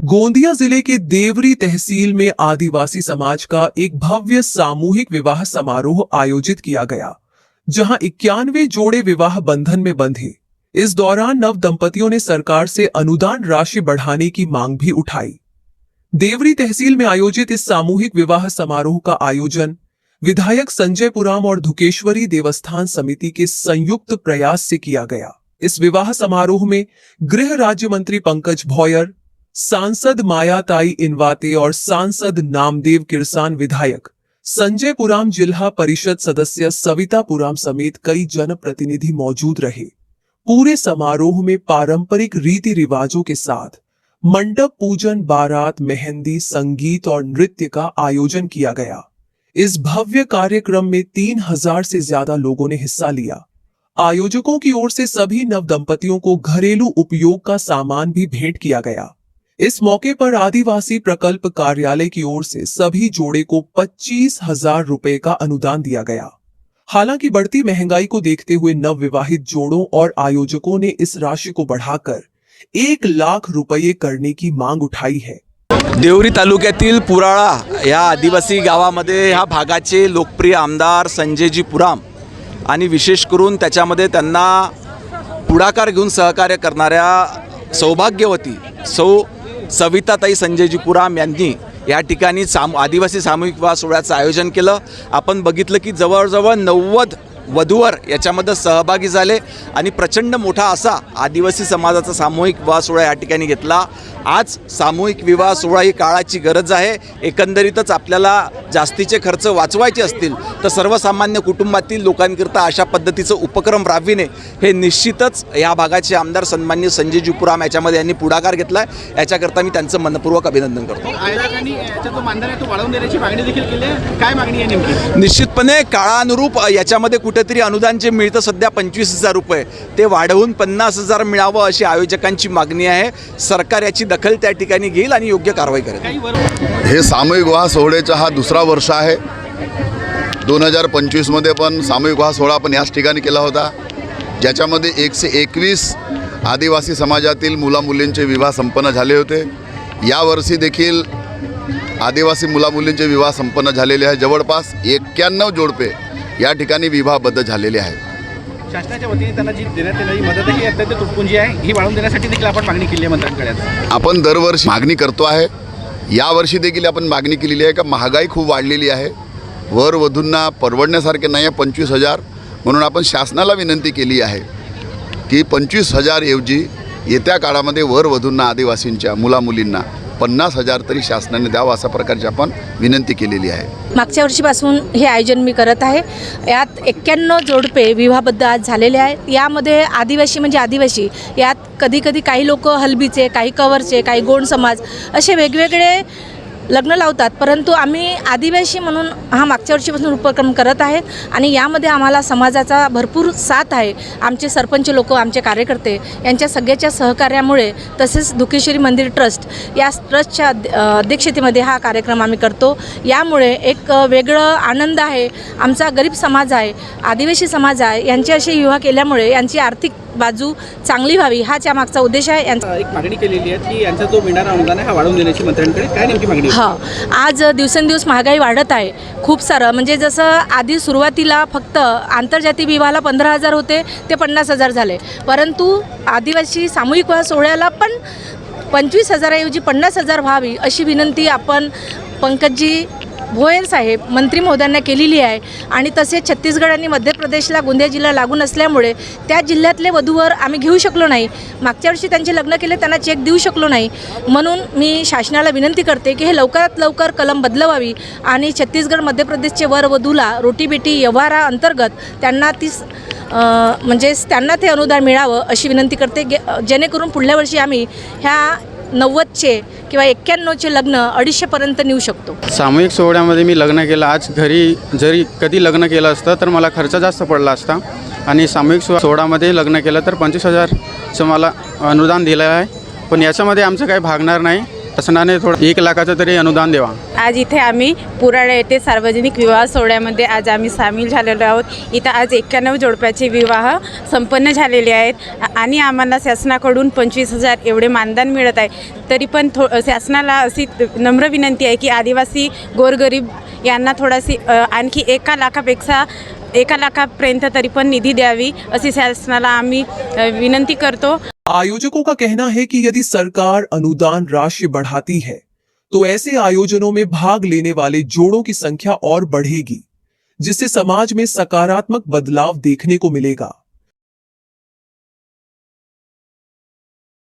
गोंदिया जिले के देवरी तहसील में आदिवासी समाज का एक भव्य सामूहिक विवाह समारोह आयोजित किया गया, जहां 91 जोड़े विवाह बंधन में बंधे। इस दौरान नव दंपतियों ने सरकार से अनुदान राशि बढ़ाने की मांग भी उठाई। देवरी तहसील में आयोजित इस सामूहिक विवाह समारोह का आयोजन विधायक संजय पुराम और धुकेश्वरी देवस्थान समिति के संयुक्त प्रयास से किया गया। इस विवाह समारोह में गृह राज्य मंत्री पंकज भोयर, सांसद मायाताई इनवाते और सांसद नामदेव किरसान, विधायक संजय पुराम, जिला परिषद सदस्य सविता पुराम समेत कई जनप्रतिनिधि मौजूद रहे। पूरे समारोह में पारंपरिक रीति रिवाजों के साथ मंडप पूजन, बारात, मेहंदी, संगीत और नृत्य का आयोजन किया गया। इस भव्य कार्यक्रम में 3000 से ज्यादा लोगों ने हिस्सा लिया। आयोजकों की ओर से सभी नव दंपतियों को घरेलू उपयोग का सामान भी भेंट किया गया। इस मौके पर आदिवासी प्रकल्प कार्यालय की ओर से सभी जोड़े को 25,000 रुपए का अनुदान दिया गया। हालांकि बढ़ती महंगाई को देखते हुए नवविवाहित जोड़ों और आयोजकों ने इस राशि को बढ़ाकर 1 लाख रुपये करने की मांग उठाई है। देवरी तालुक्यातील पुराळा या आदिवासी गावामध्ये ह्या भागाचे लोकप्रिय आमदार संजयजी पुराम आणि विशेष करून त्याच्यामध्ये त्यांना पुढाकार घेऊन सहकार्य करणाऱ्या सौभाग्यवती सौ सविताताई संजयजी पुराम यांनी या ठिकाणी आदिवासी सामूहिक विवाह सोहळ्याचं आयोजन केलं। आपण बघितलं की जवळजवळ 90 वधूवर याच्यामध्ये सहभागी झाले आणि प्रचंड मोठा असा आदिवासी समाजाचा सामूहिक विवाह सोहळा या ठिकाणी घेतला। आज सामूहिक विवाह सोहळा ही काळाची गरज आहे। एकंदरीतच आपल्याला जास्तीचे खर्च वाचवायचे असतील तर सर्वसामान्य कुटुंबातील लोकांकरता अशा पद्धतीचं उपक्रम राबविणे हे निश्चितच या भागाचे आमदार सन्माननीय संजयजी पुराम याच्यामध्ये यांनी पुढाकार घेतला। याच्याकरता मी त्यांचं मनपूर्वक अभिनंदन करतो। आयोजकांनी याचा जो मानधन आहे तो वाढवून देण्याची मागणी देखील केली आहे। काय मागणी आहे नेमकी? निश्चितपणे काळानुरूप याच्यामध्ये कुठेतरी अनुदान जे मिळतं सध्या 25,000 रुपये ते वाढवून 50,000 मिळावं अशी आयोजकांची मागणी आहे। सरकार याची दखल त्या ठिकाणी घेईल आणि योग्य कारवाई करेल। हे सामूहिक विवाह सोहळ्याचा हा दुसरा वर्ष आहे। 2025 मध्ये पण सामूहिक विवाह सोहळा आपण याच ठिकाणी केला होता, ज्याच्यामध्ये 121 आदिवासी समाजातील मुलामुलींचे विवाह संपन्न झाले होते। यावर्षी देखील आदिवासी मुलामुलींचे विवाह संपन्न झालेले आहे। जवळपास 91 जोडपे या ठिकाणी विवाहबद्ध झालेले आहेत। शासनाच्या वतीने त्यांना जी देण्यात येणारी मदत ही अत्यंत तुटपुंजी जी आहे ही वाढवून देण्यासाठी देखील आपण मागणी केली आहे मंत्र्यांकडे। आपण दरवर्षी मागणी करतो आहे। यावर्षी देखील आपण मागणी केलेली आहे का महागाई खूप वाढलेली आहे, वर वधूंना परवडण्यासारखे नाही आहे 25,000, म्हणून आपण शासनाला विनंती केली आहे की 25,000 ऐवजी येत्या काळामध्ये वर वधूंना आदिवासींच्या मुलामुलींना 50,000 तरी शासनाने द्यावं अशा प्रकारची आपण विनंती केलेली आहे। मागच्या वर्षीपासून हे आयोजन मी करत आहे। यात 91 जोडपे विवाहबद्ध आज झालेले आहेत। यामध्ये आदिवासी म्हणजे आदिवासी, यात कधी काही लोक हलबीचे, काही कवरचे, काही गोंड समाज असे वेगवेगळे लग्न लावतात, परंतु आम्ही आदिवासी म्हणून हा मागच्या वर्षीपासून उपक्रम करत आहेत आणि यामध्ये आम्हाला समाजाचा भरपूर साथ आहे। आमचे सरपंच लोक, आमचे कार्यकर्ते यांच्या सगळ्याच्या सहकार्यामुळे, तसेच धुकेश्वरी मंदिर ट्रस्ट या ट्रस्टच्या अध्यक्षतेमध्ये हा कार्यक्रम आम्ही करतो। यामुळे एक वेगळं आनंद आहे। आमचा गरीब समाज आहे, आदिवासी समाज आहे, यांचे असे विवाह केल्यामुळे यांची आर्थिक बाजू चांगली व्हावी हाच या मागचा उद्देश आहे। एक मागणी केलेली आहे की यांचा जो मिळणारा अनुदान आहे हा वाढवून देण्याची मंत्र्यांकडे, काय नेमकी मागणी? आज दिवसेंदिवस महागाई वाढत आहे खूप सारं। म्हणजे जसं आधी सुरुवातीला फक्त आंतरजातीय विवाहाला 15,000 होते ते 50,000 झाले, परंतु आदिवासी सामूहिक विवाह सोहळ्याला पण 25,000 ऐवजी 50,000 व्हावी अशी विनंती आपण पंकजजी भोयर साहेब मंत्री महोदयांना केलेली आहे। आणि तसेच छत्तीसगड आणि मध्य प्रदेशला गोंदिया जिल्हा लागून असल्यामुळे त्या जिल्ह्यातले वधूवर आम्ही घेऊ शकलो नाही। मागच्या वर्षी त्यांचे लग्न केले, त्यांना चेक देऊ शकलो नाही, म्हणून मी शासनाला विनंती करते की हे लवकरात लवकर कलम बदलवावी आणि छत्तीसगड मध्य प्रदेशचे वर वधूला रोटी बेटी व्यवहारा अंतर्गत त्यांना म्हणजे त्यांना ते अनुदान मिळावं अशी विनंती करते, जेणेकरून पुढल्या वर्षी आम्ही ह्या 90चे किंवा 91चे लग्न 250पर्यंत नेऊ शकतो। सामूहिक सोहळ्यामध्ये मी लग्न केलं। आज घरी जरी कधी लग्न केलं असतं तर मला खर्च जास्त पडला असता आणि सामूहिक सोहळ्यामध्ये लग्न केलं तर 25,000चं मला अनुदान दिलं आहे। पण याच्यामध्ये आमचं काही भागणार नाही, शासनाने थोडं 1 लाखाचं तरी अनुदान द्यावा. आज इथे आम्ही पुराडा येथे सार्वजनिक विवाह सोहळ्यामध्ये आज आम्ही सामील झालेलो आहोत. इथं आज 91 जोडप्याचे विवाह संपन्न झालेले आहेत आणि आम्हाला शासनाकडून 25,000 एवढे मानधन मिळत आहे. तरी पण शासनाला अशी नम्र विनंती आहे की आदिवासी गोरगरीब यांना थोडाशी आणखी 1 लाखापर्यंत तरी पण निधी द्यावी अशी शासनाला आम्ही विनंती करतो. आयोजकों का कहना है कि यदि सरकार अनुदान राशि बढ़ाती है तो ऐसे आयोजनों में भाग लेने वाले जोड़ों की संख्या और बढ़ेगी, जिससे समाज में सकारात्मक बदलाव देखने को मिलेगा.